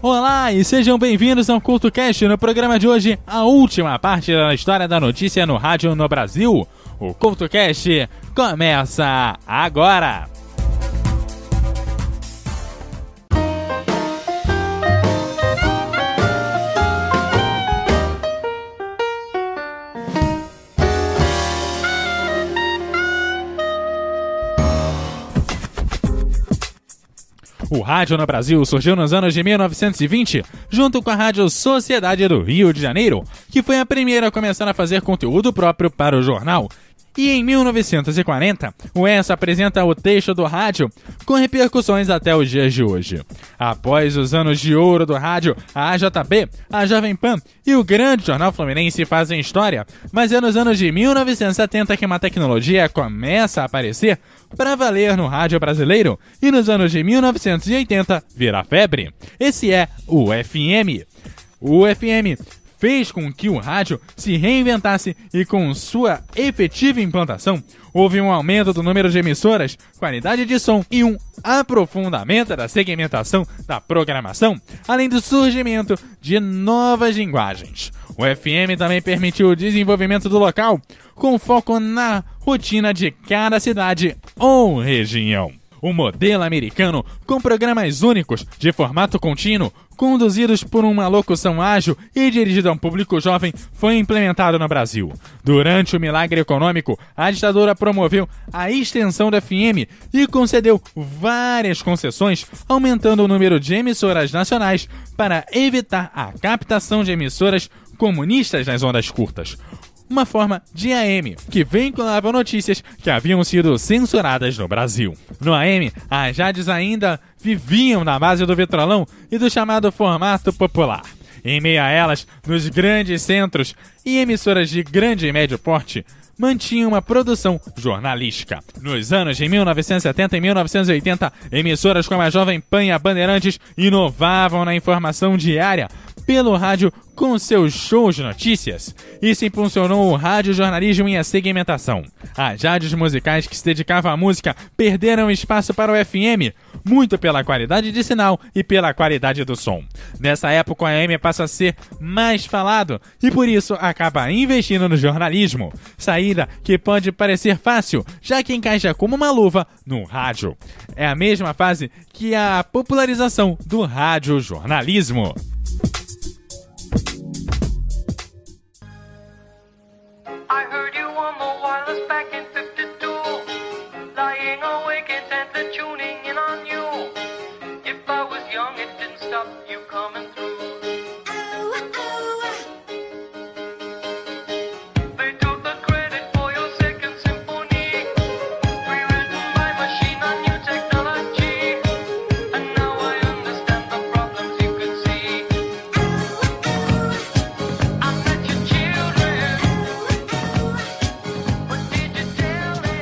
Olá e sejam bem-vindos ao CultoCast. No programa de hoje, a última parte da história da notícia no rádio no Brasil. O CultoCast começa agora! O rádio no Brasil surgiu nos anos de 1920, junto com a Rádio Sociedade do Rio de Janeiro, que foi a primeira a começar a fazer conteúdo próprio para o jornal. E em 1940, o ESA apresenta o texto do rádio, com repercussões até os dias de hoje. Após os anos de ouro do rádio, a AJB, a Jovem Pan e o grande Jornal Fluminense fazem história, mas é nos anos de 1970 que uma tecnologia começa a aparecer para valer no rádio brasileiro, e nos anos de 1980 vira febre. Esse é o FM. O FM fez com que o rádio se reinventasse e, com sua efetiva implantação, houve um aumento do número de emissoras, qualidade de som e um aprofundamento da segmentação da programação, além do surgimento de novas linguagens. O FM também permitiu o desenvolvimento do local, com foco na rotina de cada cidade ou região. O modelo americano, com programas únicos, de formato contínuo, conduzidos por uma locução ágil e dirigido a um público jovem, foi implementado no Brasil. Durante o milagre econômico, a ditadura promoveu a extensão da FM e concedeu várias concessões, aumentando o número de emissoras nacionais para evitar a captação de emissoras comunistas nas ondas curtas. Uma forma de AM, que vinculava notícias que haviam sido censuradas no Brasil. No AM, as rádios ainda viviam na base do vitrolão e do chamado formato popular. Em meio a elas, nos grandes centros e emissoras de grande e médio porte, mantinha uma produção jornalística. Nos anos de 1970 e 1980, emissoras como a Jovem Pan e a Bandeirantes inovavam na informação diária pelo rádio com seus shows de notícias. Isso impulsionou o radiojornalismo e a segmentação. As rádios musicais que se dedicavam à música perderam espaço para o FM, muito pela qualidade de sinal e pela qualidade do som. Nessa época, o AM passa a ser mais falado e por isso acaba investindo no jornalismo. Saída que pode parecer fácil, já que encaixa como uma luva no rádio. É a mesma fase que a popularização do radiojornalismo. I heard you on the wireless back in 52, lying awake intently tuning in on you. If I was young, it didn't stop you coming through. They took the credit for your second symphony, rewritten by machine on new technology. And now I understand the problems you could see. I met your children. What did you tell them?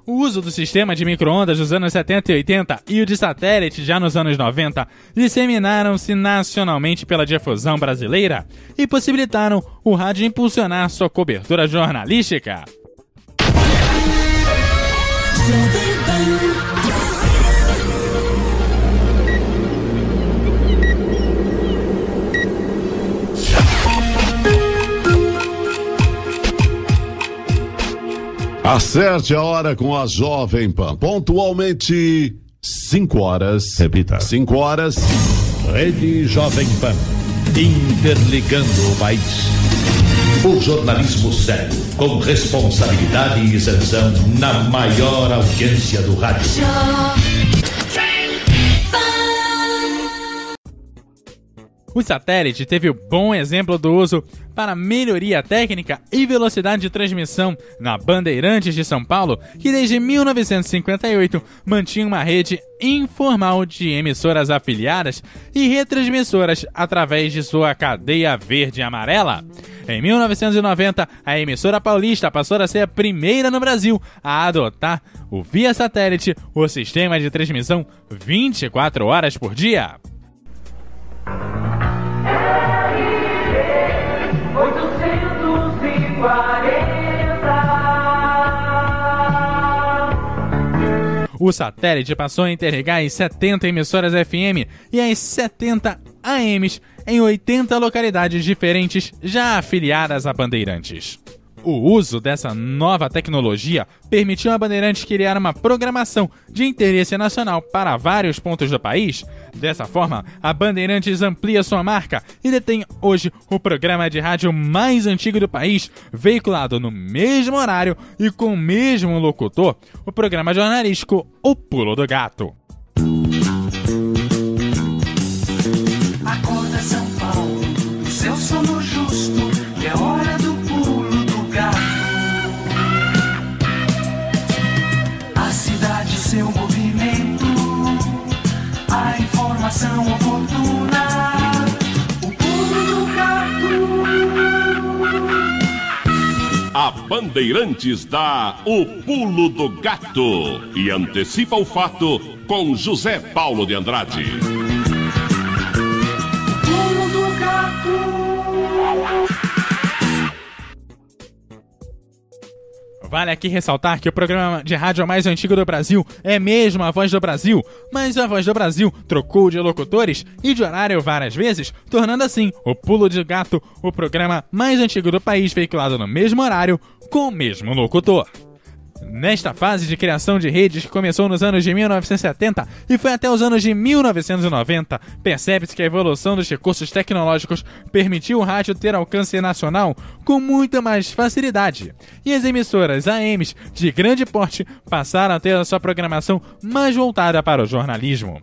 O uso do sistema de micro-ondas dos anos 70 e 80 e o de satélite já nos anos 90 disseminaram-se nacionalmente pela difusão brasileira e possibilitaram o rádio impulsionar sua cobertura jornalística. Acerte a hora com a Jovem Pan. Pontualmente, 5 horas. Repita. 5 horas. Rede Jovem Pan, interligando o país. O jornalismo sério, com responsabilidade e isenção, na maior audiência do rádio. O satélite teve o bom exemplo do uso para melhoria técnica e velocidade de transmissão na Bandeirantes de São Paulo, que desde 1958 mantinha uma rede informal de emissoras afiliadas e retransmissoras através de sua cadeia verde e amarela. Em 1990, a emissora paulista passou a ser a primeira no Brasil a adotar o via satélite, o sistema de transmissão 24 horas por dia. 840. o satélite passou a interligar as 70 emissoras FM e as 70 AMs em 80 localidades diferentes já afiliadas a Bandeirantes. O uso dessa nova tecnologia permitiu a Bandeirantes criar uma programação de interesse nacional para vários pontos do país. Dessa forma, a Bandeirantes amplia sua marca e detém hoje o programa de rádio mais antigo do país, veiculado no mesmo horário e com o mesmo locutor, o programa jornalístico O Pulo do Gato. Acorda São Paulo, seu sono justo, é hora do pulo do gato. A cidade, seu movimento, a informação oportuna, o pulo do gato. A Bandeirantes dá o Pulo do Gato e antecipa o fato com José Paulo de Andrade. Pulo do gato. Vale aqui ressaltar que o programa de rádio mais antigo do Brasil é mesmo a Voz do Brasil, mas a Voz do Brasil trocou de locutores e de horário várias vezes, tornando assim o Pulo do Gato o programa mais antigo do país, veiculado no mesmo horário, com o mesmo locutor. Nesta fase de criação de redes que começou nos anos de 1970 e foi até os anos de 1990, percebe-se que a evolução dos recursos tecnológicos permitiu o rádio ter alcance nacional com muita mais facilidade, e as emissoras AMs de grande porte passaram a ter a sua programação mais voltada para o jornalismo.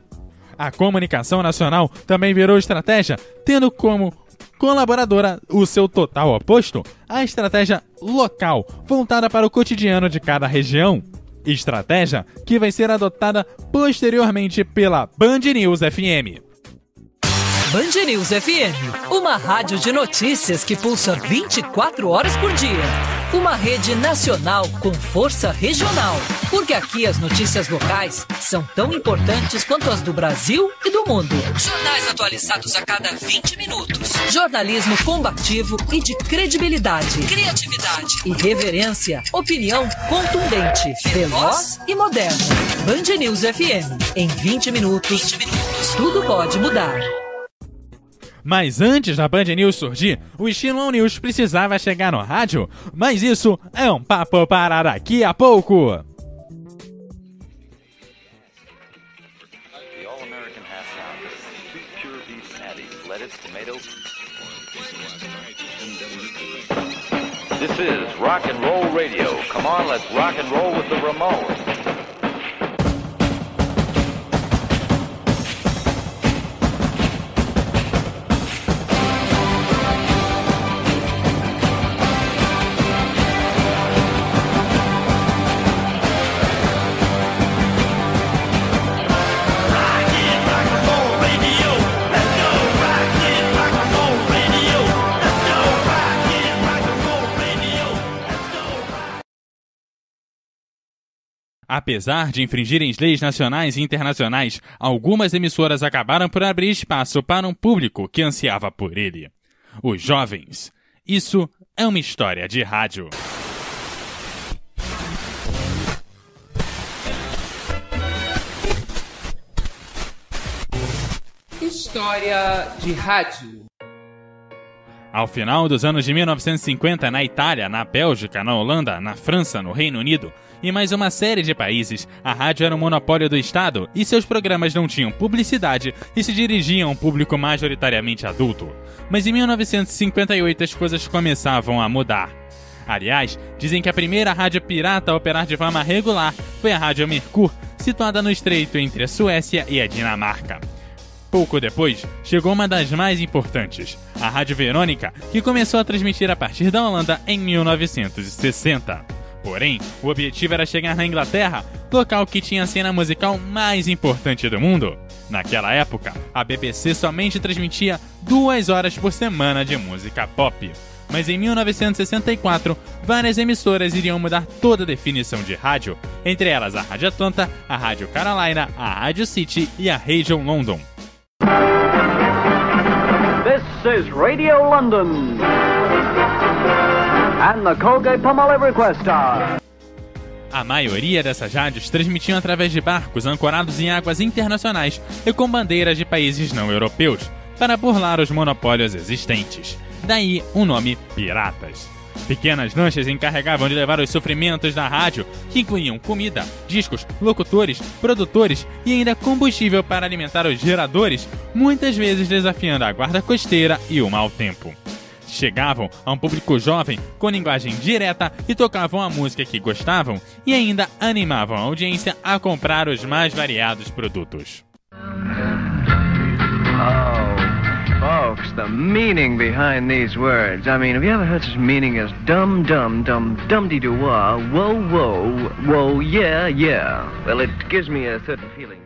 A comunicação nacional também virou estratégia, tendo como colaboradora o seu total oposto, a estratégia local, voltada para o cotidiano de cada região. Estratégia que vai ser adotada posteriormente pela Band News FM. Band News FM, uma rádio de notícias que pulsa 24 horas por dia. Uma rede nacional com força regional. Porque aqui as notícias locais são tão importantes quanto as do Brasil e do mundo. Jornais atualizados a cada 20 minutos. Jornalismo combativo e de credibilidade. Criatividade. Irreverência. Opinião contundente. Veloz e moderna. Band News FM. Em 20 minutos, tudo pode mudar. Mas antes da Band News surgir, o Estilão News precisava chegar no rádio, mas isso é um papo para daqui a pouco. This is Rock and Roll Radio. Come on, let's rock and roll with the Ramones. Apesar de infringirem leis nacionais e internacionais, algumas emissoras acabaram por abrir espaço para um público que ansiava por ele. Os jovens. Isso é uma história de rádio. História de rádio. Ao final dos anos de 1950, na Itália, na Bélgica, na Holanda, na França, no Reino Unido e mais uma série de países, a rádio era um monopólio do Estado e seus programas não tinham publicidade e se dirigiam a um público majoritariamente adulto. Mas em 1958 as coisas começavam a mudar. Aliás, dizem que a primeira rádio pirata a operar de forma regular foi a Rádio Mercur, situada no estreito entre a Suécia e a Dinamarca. Pouco depois, chegou uma das mais importantes, a Rádio Verônica, que começou a transmitir a partir da Holanda em 1960. Porém, o objetivo era chegar na Inglaterra, local que tinha a cena musical mais importante do mundo. Naquela época, a BBC somente transmitia 2 horas por semana de música pop. Mas em 1964, várias emissoras iriam mudar toda a definição de rádio, entre elas a Rádio Atlanta, a Rádio Carolina, a Rádio City e a Radio London. This is Radio London and the Colgate-Palmolive Request Star. A maioria dessas rádios transmitiam através de barcos ancorados em águas internacionais e com bandeiras de países não europeus, para burlar os monopólios existentes. Daí o nome Piratas. Pequenas lanchas encarregavam de levar os suprimentos da rádio, que incluíam comida, discos, locutores, produtores e ainda combustível para alimentar os geradores, muitas vezes desafiando a guarda costeira e o mau tempo. Chegavam a um público jovem com linguagem direta e tocavam a música que gostavam e ainda animavam a audiência a comprar os mais variados produtos. Folks, the meaning behind these words. I mean, have you ever heard such meaning as dum dum dum dum-de-doo-wah, whoa whoa, whoa yeah yeah? Well, it gives me a certain feeling.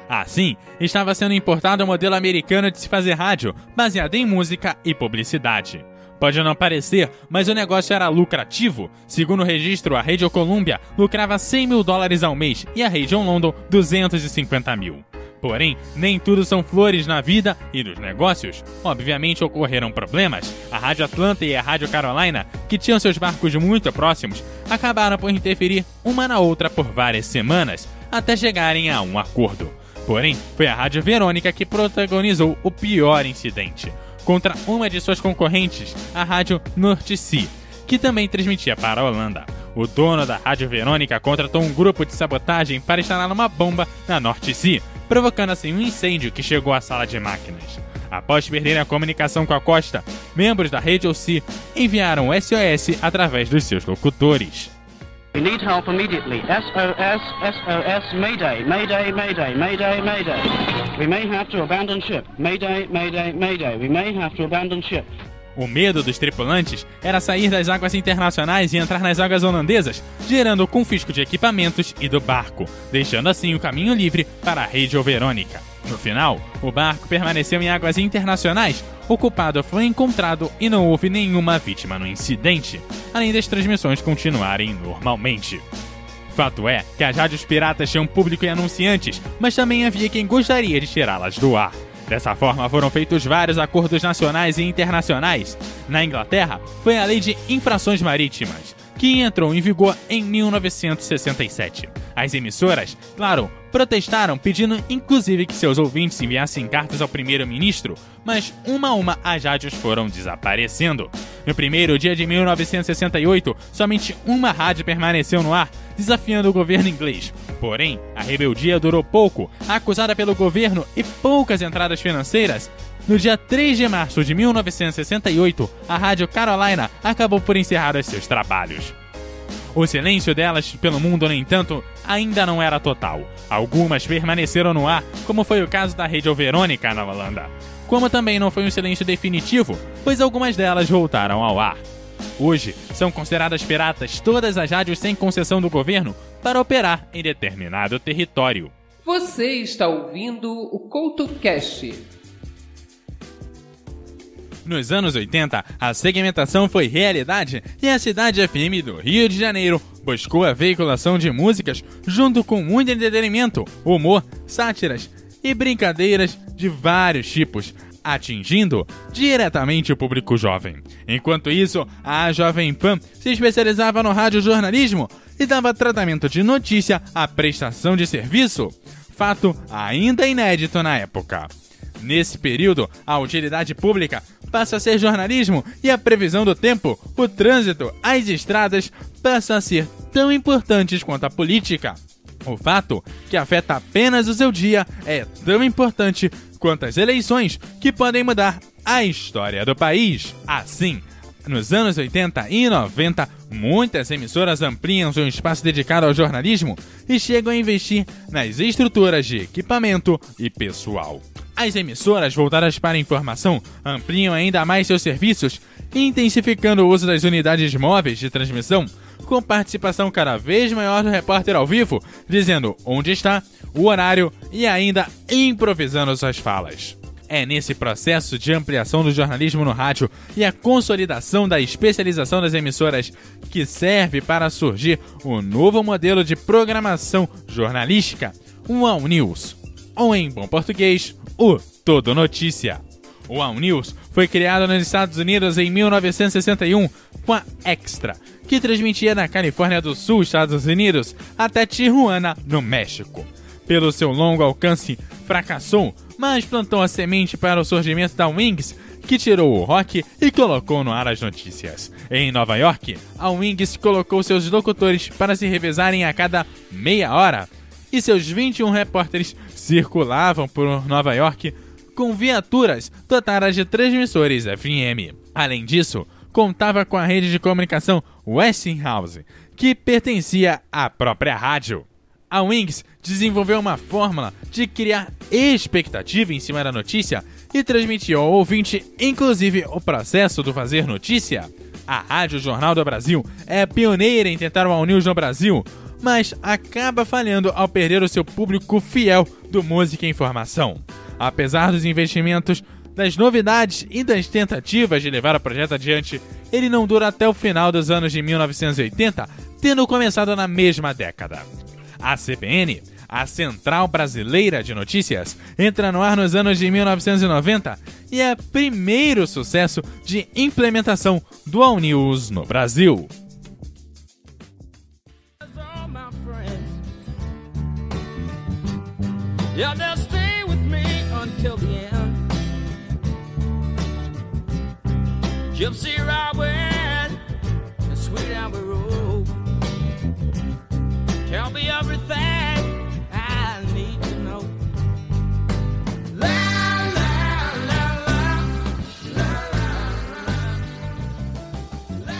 Assim, estava sendo importado o modelo americano de se fazer rádio, baseado em música e publicidade. Pode não parecer, mas o negócio era lucrativo. Segundo o registro, a Radio Columbia lucrava $100 mil ao mês e a Radio London 250 mil. Porém, nem tudo são flores na vida e nos negócios. Obviamente ocorreram problemas. A Rádio Atlanta e a Rádio Carolina, que tinham seus barcos muito próximos, acabaram por interferir uma na outra por várias semanas, até chegarem a um acordo. Porém, foi a Rádio Verônica que protagonizou o pior incidente, contra uma de suas concorrentes, a Rádio North Sea, que também transmitia para a Holanda. O dono da Rádio Verônica contratou um grupo de sabotagem para instalar uma bomba na North Sea, provocando assim um incêndio que chegou à sala de máquinas. Após perderem a comunicação com a costa, membros da Radio Sea enviaram o SOS através dos seus locutores. We need help immediately. SOS, SOS, Mayday, Mayday, Mayday, Mayday, Mayday. We may have to abandon ship. Mayday, Mayday, Mayday. We may have to abandon ship. O medo dos tripulantes era sair das águas internacionais e entrar nas águas holandesas, gerando o confisco de equipamentos e do barco, deixando assim o caminho livre para a Radio Verônica. No final, o barco permaneceu em águas internacionais, o culpado foi encontrado e não houve nenhuma vítima no incidente, além das transmissões continuarem normalmente. Fato é que as rádios piratas tinham público e anunciantes, mas também havia quem gostaria de tirá-las do ar. Dessa forma, foram feitos vários acordos nacionais e internacionais. Na Inglaterra, foi a Lei de Infrações Marítimas, que entrou em vigor em 1967. As emissoras, claro, protestaram, pedindo inclusive que seus ouvintes enviassem cartas ao primeiro-ministro, mas uma a uma as rádios foram desaparecendo. No primeiro dia de 1968, somente uma rádio permaneceu no ar, desafiando o governo inglês. Porém, a rebeldia durou pouco, acusada pelo governo e poucas entradas financeiras. No dia 3 de março de 1968, a Rádio Carolina acabou por encerrar os seus trabalhos. O silêncio delas pelo mundo, no entanto, ainda não era total. Algumas permaneceram no ar, como foi o caso da Radio Verônica na Holanda. Como também não foi um silêncio definitivo, pois algumas delas voltaram ao ar. Hoje, são consideradas piratas todas as rádios sem concessão do governo para operar em determinado território. Você está ouvindo o CoutoCast. Nos anos 80, a segmentação foi realidade e a Cidade FM do Rio de Janeiro buscou a veiculação de músicas junto com muito entretenimento, humor, sátiras e brincadeiras de vários tipos, atingindo diretamente o público jovem. Enquanto isso, a Jovem Pan se especializava no radiojornalismo e dava tratamento de notícia à prestação de serviço, fato ainda inédito na época. Nesse período, a utilidade pública passa a ser jornalismo e a previsão do tempo, o trânsito, as estradas passam a ser tão importantes quanto a política. O fato que afeta apenas o seu dia é tão importante quanto as eleições, que podem mudar a história do país. Assim, nos anos 80 e 90, muitas emissoras ampliam seu espaço dedicado ao jornalismo e chegam a investir nas estruturas de equipamento e pessoal. As emissoras voltadas para a informação ampliam ainda mais seus serviços, intensificando o uso das unidades móveis de transmissão, com participação cada vez maior do repórter ao vivo, dizendo onde está, o horário e ainda improvisando suas falas. É nesse processo de ampliação do jornalismo no rádio e a consolidação da especialização das emissoras que serve para surgir o novo modelo de programação jornalística, o All News, ou em bom português, o Todo Notícia. O All News foi criado nos Estados Unidos em 1961 com a Extra, que transmitia da Califórnia do Sul, Estados Unidos, até Tijuana, no México. Pelo seu longo alcance, fracassou, mas plantou a semente para o surgimento da Wings, que tirou o rock e colocou no ar as notícias. Em Nova York, a Wings colocou seus locutores para se revezarem a cada meia hora, e seus 21 repórteres circulavam por Nova York com viaturas dotadas de transmissores FM. Além disso, contava com a rede de comunicação Westinghouse, que pertencia à própria rádio. A Wings desenvolveu uma fórmula de criar expectativa em cima da notícia e transmitiu ao ouvinte, inclusive, o processo do fazer notícia. A Rádio Jornal do Brasil é pioneira em tentar o All News no Brasil, mas acaba falhando ao perder o seu público fiel do Música e Informação. Apesar dos investimentos, das novidades e das tentativas de levar o projeto adiante, ele não dura até o final dos anos de 1980, tendo começado na mesma década. A CBN, a Central Brasileira de Notícias, entra no ar nos anos de 1990 e é primeiro sucesso de implementação do All News no Brasil. Yeah, they'll stay with me until the end. Gypsy Robin, the sweet Amber Road. Tell me everything I need to know. La la la la, la la la.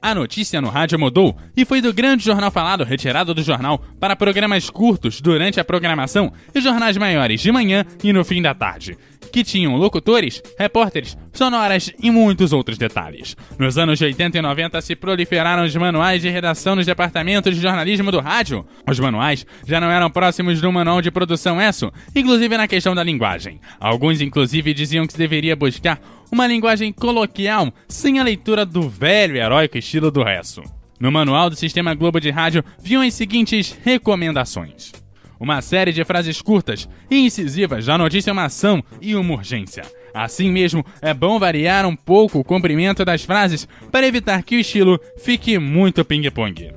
A notícia no rádio mudou e foi do grande jornal falado retirado do jornal para programas curtos durante a programação e jornais maiores de manhã e no fim da tarde, que tinham locutores, repórteres, sonoras e muitos outros detalhes. Nos anos de 80 e 90 se proliferaram os manuais de redação nos departamentos de jornalismo do rádio. Os manuais já não eram próximos do manual de produção ESSO, inclusive na questão da linguagem. Alguns inclusive diziam que se deveria buscar uma linguagem coloquial, sem a leitura do velho e heróico estilo do ESSO. No manual do Sistema Globo de Rádio viam as seguintes recomendações: uma série de frases curtas e incisivas da notícia uma ação e uma urgência. Assim mesmo, é bom variar um pouco o comprimento das frases para evitar que o estilo fique muito ping-pong.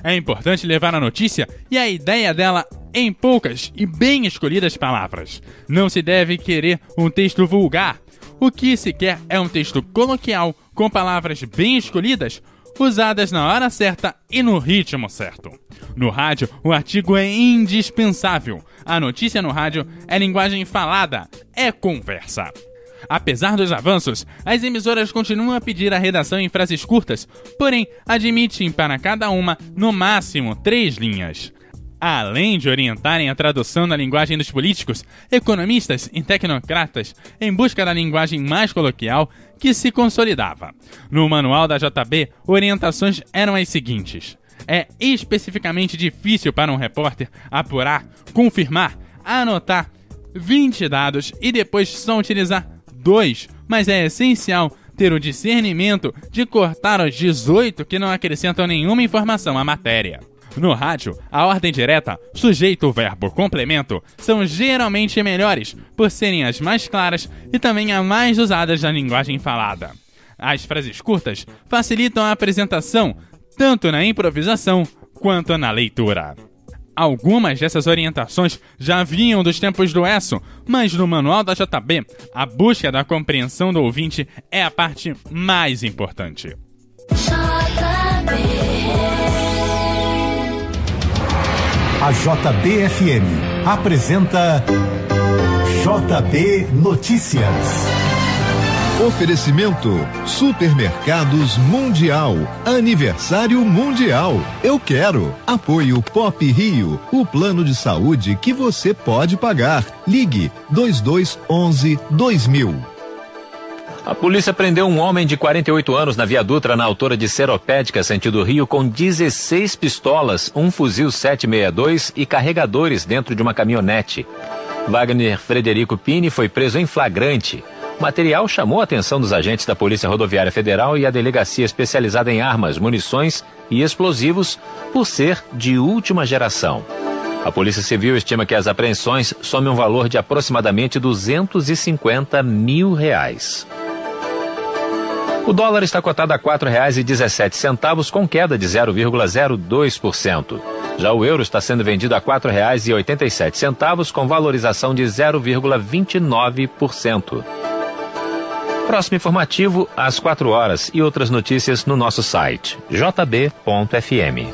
É importante levar a notícia e a ideia dela em poucas e bem escolhidas palavras. Não se deve querer um texto vulgar. O que se quer é um texto coloquial, com palavras bem escolhidas, usadas na hora certa e no ritmo certo. No rádio, o artigo é indispensável. A notícia no rádio é linguagem falada, é conversa. Apesar dos avanços, as emissoras continuam a pedir a redação em frases curtas, porém admitem para cada uma, no máximo, 3 linhas. Além de orientarem a tradução da linguagem dos políticos, economistas e tecnocratas em busca da linguagem mais coloquial que se consolidava. No manual da JB, orientações eram as seguintes: é especificamente difícil para um repórter apurar, confirmar, anotar 20 dados e depois só utilizar 2, mas é essencial ter o discernimento de cortar os 18 que não acrescentam nenhuma informação à matéria. No rádio, a ordem direta, sujeito, verbo, complemento são geralmente melhores, por serem as mais claras e também as mais usadas na linguagem falada. As frases curtas facilitam a apresentação, tanto na improvisação quanto na leitura. Algumas dessas orientações já vinham dos tempos do ESSO, mas no manual da JB, a busca da compreensão do ouvinte é a parte mais importante. A JB-FM apresenta JB Notícias. Oferecimento Supermercados Mundial, Aniversário Mundial. Eu quero. Apoio Pop Rio, o plano de saúde que você pode pagar. Ligue 2211-2000. A polícia prendeu um homem de 48 anos na Via Dutra, na altura de Seropédica, sentido Rio, com 16 pistolas, um fuzil 762 e carregadores dentro de uma caminhonete. Wagner Frederico Pini foi preso em flagrante. O material chamou a atenção dos agentes da Polícia Rodoviária Federal e a Delegacia Especializada em Armas, Munições e Explosivos por ser de última geração. A Polícia Civil estima que as apreensões somem um valor de aproximadamente R$250 mil. O dólar está cotado a R$ 4,17, com queda de 0,02%. Já o euro está sendo vendido a R$ 4,87, com valorização de 0,29%. Próximo informativo, às 4 horas, e outras notícias no nosso site, jb.fm.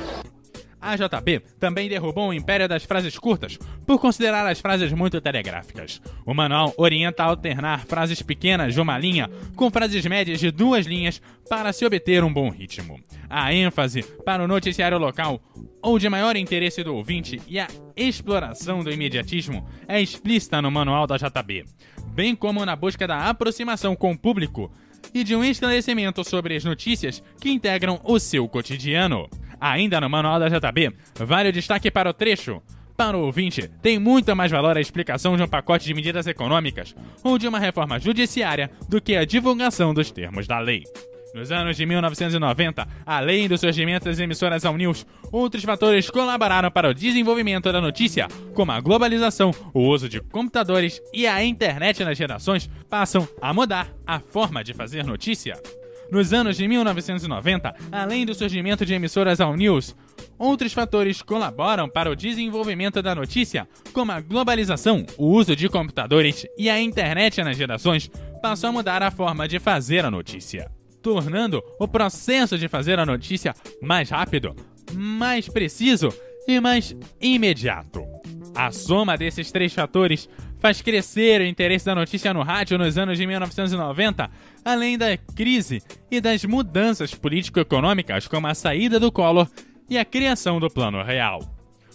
A JB também derrubou o império das frases curtas, por considerar as frases muito telegráficas. O manual orienta a alternar frases pequenas de uma linha com frases médias de 2 linhas para se obter um bom ritmo. A ênfase para o noticiário local ou de maior interesse do ouvinte e a exploração do imediatismo é explícita no manual da JB, bem como na busca da aproximação com o público e de um esclarecimento sobre as notícias que integram o seu cotidiano. Ainda no manual da JB, vale o destaque para o trecho. Para o ouvinte, tem muito mais valor a explicação de um pacote de medidas econômicas ou de uma reforma judiciária do que a divulgação dos termos da lei. Nos anos de 1990, além do surgimento das emissoras All News, outros fatores colaboraram para o desenvolvimento da notícia, como a globalização, o uso de computadores e a internet nas redações, passam a mudar a forma de fazer notícia. Nos anos de 1990, além do surgimento de emissoras All News, outros fatores colaboram para o desenvolvimento da notícia, como a globalização, o uso de computadores e a internet nas redações, passam a mudar a forma de fazer a notícia, tornando o processo de fazer a notícia mais rápido, mais preciso e mais imediato. A soma desses 3 fatores faz crescer o interesse da notícia no rádio nos anos de 1990, além da crise e das mudanças político-econômicas, como a saída do Collor e a criação do Plano Real.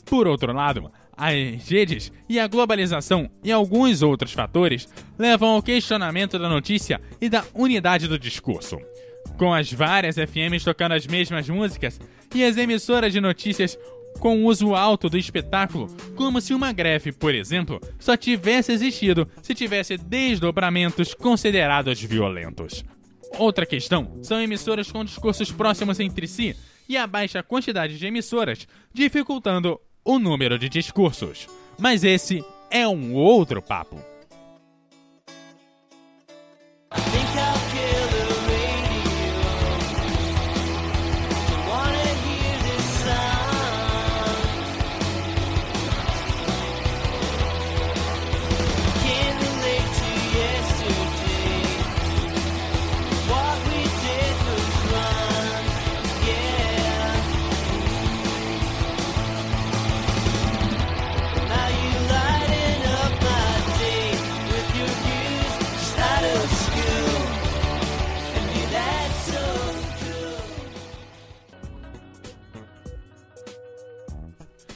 Por outro lado, as redes e a globalização e alguns outros fatores levam ao questionamento da notícia e da unidade do discurso. Com as várias FMs tocando as mesmas músicas e as emissoras de notícias com o uso alto do espetáculo, como se uma greve, por exemplo, só tivesse existido se tivesse desdobramentos considerados violentos. Outra questão são emissoras com discursos próximos entre si e a baixa quantidade de emissoras, dificultando o número de discursos. Mas esse é um outro papo.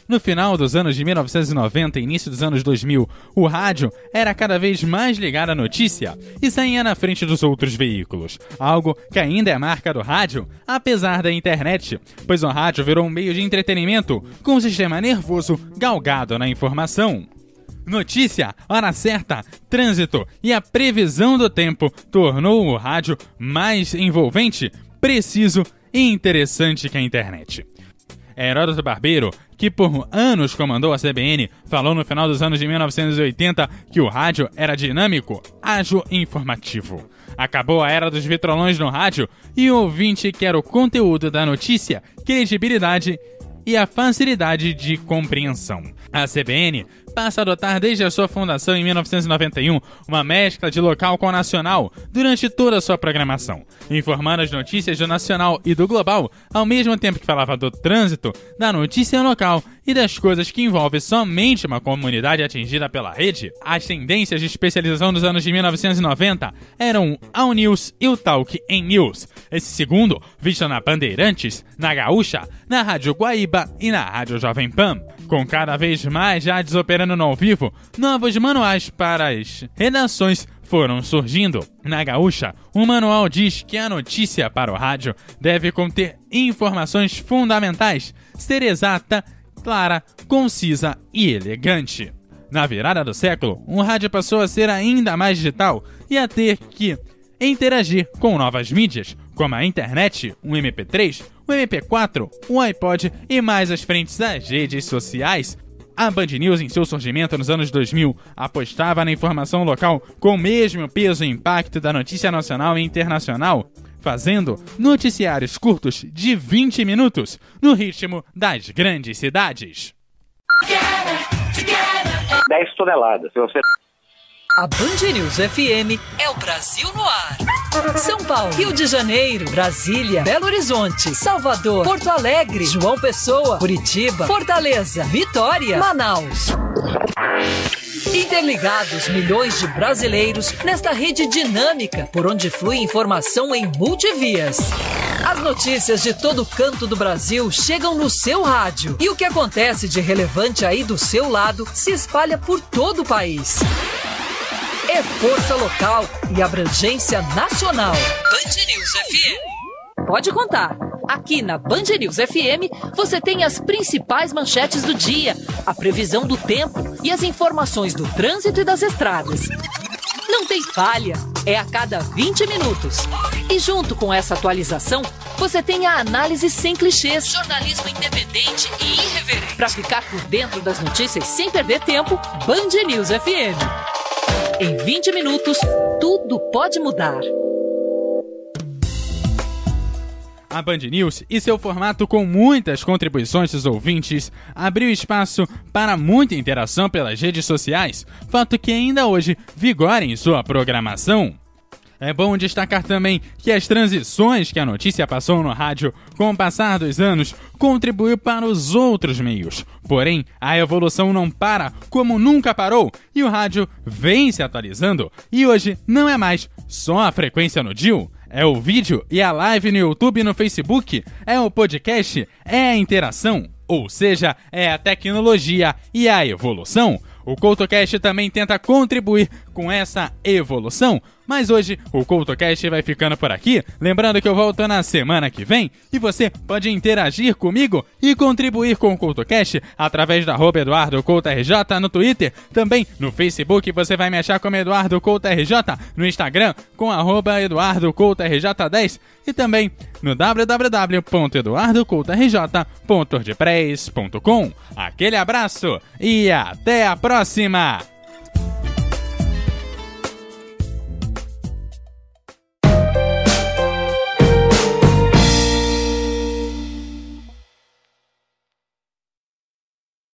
No final dos anos de 1990 e início dos anos 2000, o rádio era cada vez mais ligado à notícia e saía na frente dos outros veículos, algo que ainda é marca do rádio, apesar da internet, pois o rádio virou um meio de entretenimento com um sistema nervoso galgado na informação. Notícia, hora certa, trânsito e a previsão do tempo tornou o rádio mais envolvente, preciso e interessante que a internet. Heródoto Barbeiro, que por anos comandou a CBN, falou no final dos anos de 1980 que o rádio era dinâmico, ágil e informativo. Acabou a era dos vitrolões no rádio e o ouvinte quer o conteúdo da notícia, credibilidade e a facilidade de compreensão. A CBN passa a adotar desde a sua fundação em 1991 uma mescla de local com nacional durante toda a sua programação, informando as notícias do nacional e do global, ao mesmo tempo que falava do trânsito, da notícia local e das coisas que envolvem somente uma comunidade atingida pela rede. As tendências de especialização dos anos de 1990 eram o All News e o Talk em News, esse segundo visto na Bandeirantes, na Gaúcha, na Rádio Guaíba e na Rádio Jovem Pan. Com cada vez mais rádios operando no ao vivo, novos manuais para as redações foram surgindo. Na Gaúcha, o manual diz que a notícia para o rádio deve conter informações fundamentais, ser exata, clara, concisa e elegante. Na virada do século, o rádio passou a ser ainda mais digital e a ter que interagir com novas mídias, como a internet, o MP3, o MP4, o iPod e mais as frentes das redes sociais. A Band News, em seu surgimento nos anos 2000, apostava na informação local com o mesmo peso e impacto da notícia nacional e internacional, fazendo noticiários curtos de 20 minutos, no ritmo das grandes cidades. 10 toneladas. Se você... A Band News FM é o Brasil no ar. São Paulo, Rio de Janeiro, Brasília, Belo Horizonte, Salvador, Porto Alegre, João Pessoa, Curitiba, Fortaleza, Vitória, Manaus. Interligados milhões de brasileiros nesta rede dinâmica por onde flui informação em multivias. As notícias de todo canto do Brasil chegam no seu rádio e o que acontece de relevante aí do seu lado se espalha por todo o país. É força local e abrangência nacional. Band News FM. Pode contar. Aqui na Band News FM você tem as principais manchetes do dia, a previsão do tempo e as informações do trânsito e das estradas. Não tem falha, é a cada 20 minutos. E junto com essa atualização, você tem a análise sem clichês, jornalismo independente e irreverente. Para ficar por dentro das notícias sem perder tempo, Band News FM. Em 20 minutos, tudo pode mudar. A Band News e seu formato com muitas contribuições dos ouvintes abriu espaço para muita interação pelas redes sociais, fato que ainda hoje vigora em sua programação. É bom destacar também que as transições que a notícia passou no rádio com o passar dos anos contribuiu para os outros meios. Porém, a evolução não para como nunca parou e o rádio vem se atualizando e hoje não é mais só a frequência no dial. É o vídeo e a live no YouTube e no Facebook, é o podcast, é a interação, ou seja, é a tecnologia e a evolução. O CoutoCast também tenta contribuir com essa evolução, mas hoje o CoutoCast vai ficando por aqui. Lembrando que eu volto na semana que vem e você pode interagir comigo e contribuir com o CoutoCast através da @EduardoCoutoRJ no Twitter. Também no Facebook você vai me achar como EduardoCoutoRJ, no Instagram com @EduardoCoutoRJ10 e também no www.eduardocoutorj.wordpress.com. Aquele abraço e até a próxima!